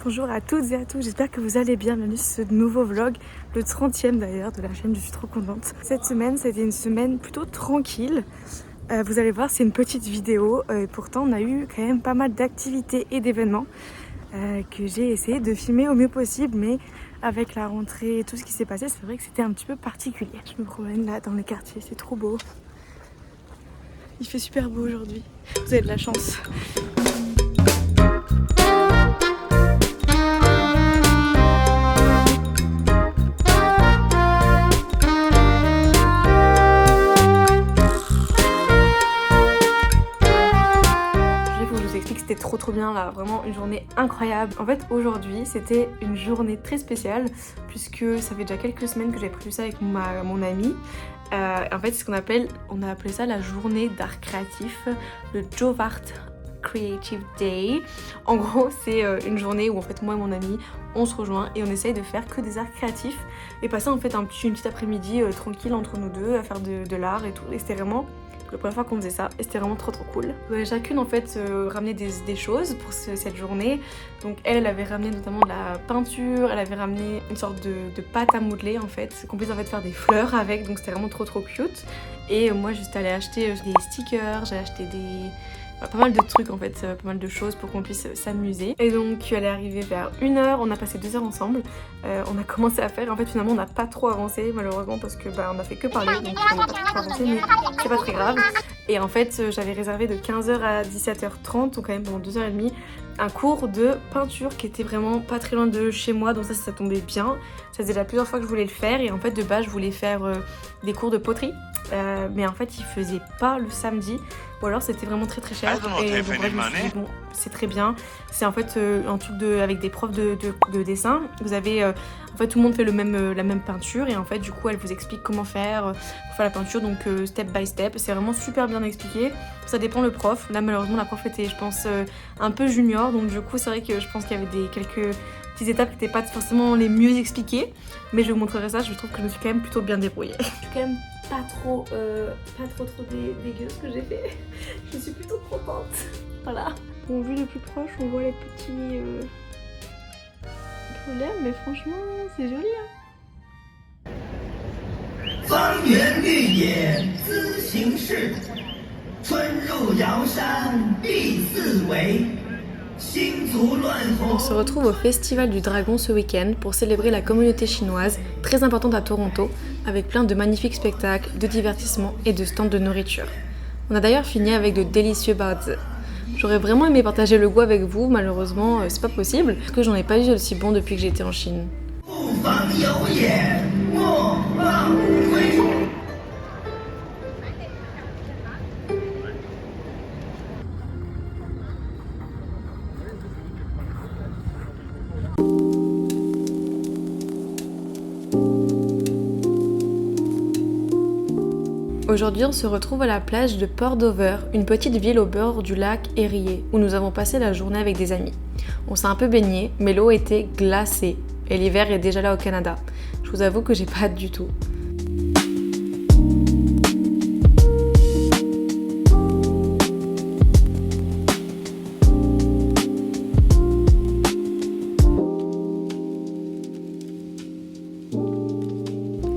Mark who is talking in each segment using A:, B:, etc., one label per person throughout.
A: Bonjour à toutes et à tous, j'espère que vous allez bien. Bienvenue sur ce nouveau vlog, le 30e d'ailleurs de la chaîne, je suis trop contente. Cette semaine, c'était une semaine plutôt tranquille. Vous allez voir, c'est une petite vidéo. Pourtant, on a eu quand même pas mal d'activités et d'événements que j'ai essayé de filmer au mieux possible. Mais avec la rentrée et tout ce qui s'est passé, c'est vrai que c'était un petit peu particulier. Je me promène là dans les quartiers, c'est trop beau. Il fait super beau aujourd'hui, vous avez de la chance. C'était trop bien là, vraiment une journée incroyable. En fait aujourd'hui c'était une journée très spéciale puisque ça fait déjà quelques semaines que j'avais prévu ça avec mon ami. En fait c'est ce qu'on appelle, on a appelé ça la journée d'art créatif, le Jovart Creative Day. En gros c'est une journée où en fait moi et mon ami on se rejoint et on essaye de faire que des arts créatifs et passer en fait une petite après-midi tranquille entre nous deux à faire de l'art et tout, et c'était vraiment la première fois qu'on faisait ça et c'était vraiment trop cool. On avait chacune en fait ramené des choses pour cette journée. Donc elle avait ramené notamment de la peinture, elle avait ramené une sorte de pâte à modeler en fait, qu'on puisse en fait faire des fleurs avec, donc c'était vraiment trop cute. Et moi juste allée acheter des stickers, j'ai acheté pas mal de trucs en fait, pas mal de choses pour qu'on puisse s'amuser. Et donc elle est arrivée vers 1h, on a passé 2 heures ensemble. On a commencé à faire, en fait finalement on n'a pas trop avancé malheureusement parce que on a fait que parler, donc on n'a pas trop avancé, mais c'est pas très grave. Et en fait j'avais réservé de 15h à 17h30, donc quand même pendant 2h30, un cours de peinture qui était vraiment pas très loin de chez moi, donc ça tombait bien. Ça faisait déjà plusieurs fois que je voulais le faire et en fait de base je voulais faire des cours de poterie, mais en fait ils faisaient pas le samedi. Ou alors c'était vraiment très cher. Et donc bref, je me suis dit, bon, c'est très bien. C'est en fait un truc avec des profs de dessin. Vous avez, en fait tout le monde fait la même peinture et en fait du coup elle vous explique comment faire pour faire la peinture, donc step by step. C'est vraiment super bien expliqué. Ça dépend le prof. Là malheureusement la prof était je pense un peu junior, donc du coup c'est vrai que je pense qu'il y avait quelques petites étapes qui n'étaient pas forcément les mieux expliquées. Mais je vous montrerai ça, je trouve que je me suis quand même plutôt bien débrouillée. Je suis quand même pas trop dégueu ce que j'ai fait. Je suis plutôt contente. Voilà. Bon, vu de plus proche, on voit les petits problèmes, mais franchement, c'est joli. Hein. On se retrouve au Festival du Dragon ce week-end pour célébrer la communauté chinoise, très importante à Toronto, avec plein de magnifiques spectacles, de divertissements et de stands de nourriture. On a d'ailleurs fini avec de délicieux baozi. J'aurais vraiment aimé partager le goût avec vous, malheureusement c'est pas possible, parce que j'en ai pas eu aussi bon depuis que j'étais en Chine. Aujourd'hui, on se retrouve à la plage de Port Dover, une petite ville au bord du lac Erie, où nous avons passé la journée avec des amis. On s'est un peu baigné, mais l'eau était glacée, et l'hiver est déjà là au Canada. Je vous avoue que j'ai pas hâte du tout.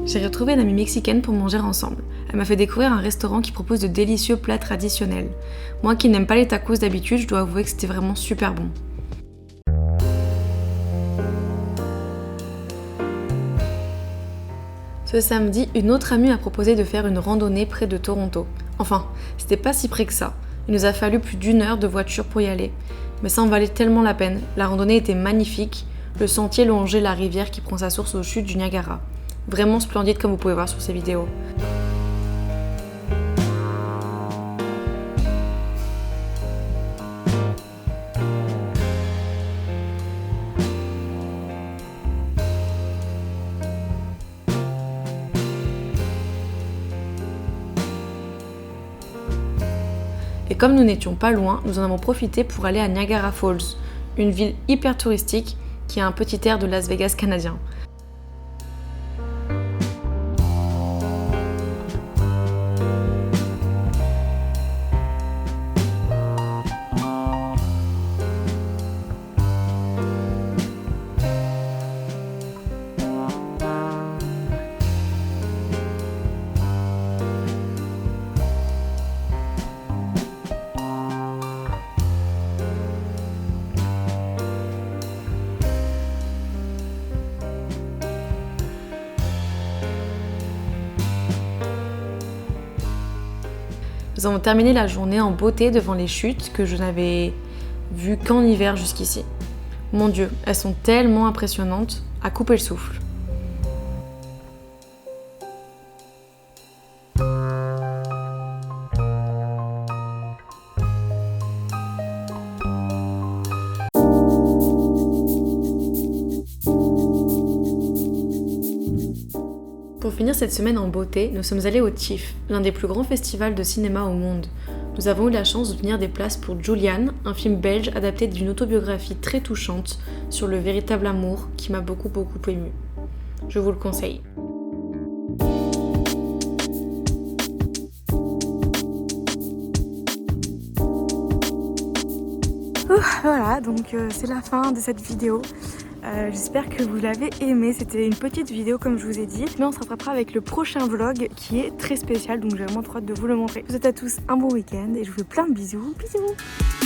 A: J'ai retrouvé une amie mexicaine pour manger ensemble. Elle m'a fait découvrir un restaurant qui propose de délicieux plats traditionnels. Moi qui n'aime pas les tacos d'habitude, je dois avouer que c'était vraiment super bon. Ce samedi, une autre amie a proposé de faire une randonnée près de Toronto. Enfin, c'était pas si près que ça. Il nous a fallu plus d'1 heure de voiture pour y aller. Mais ça en valait tellement la peine. La randonnée était magnifique. Le sentier longeait la rivière qui prend sa source aux chutes du Niagara. Vraiment splendide comme vous pouvez voir sur ces vidéos. Et comme nous n'étions pas loin, nous en avons profité pour aller à Niagara Falls, une ville hyper touristique qui a un petit air de Las Vegas canadien. Nous avons terminé la journée en beauté devant les chutes que je n'avais vues qu'en hiver jusqu'ici. Mon Dieu, elles sont tellement impressionnantes, à couper le souffle. Pour finir cette semaine en beauté, nous sommes allés au TIFF, l'un des plus grands festivals de cinéma au monde. Nous avons eu la chance d'obtenir des places pour Julian, un film belge adapté d'une autobiographie très touchante sur le véritable amour qui m'a beaucoup ému. Je vous le conseille. Voilà, donc c'est la fin de cette vidéo. J'espère que vous l'avez aimé. C'était une petite vidéo comme je vous ai dit, mais on se rattrapera avec le prochain vlog qui est très spécial, donc j'ai vraiment trop hâte de vous le montrer. Je vous souhaite à tous un bon week-end et je vous fais plein de bisous. Bisous.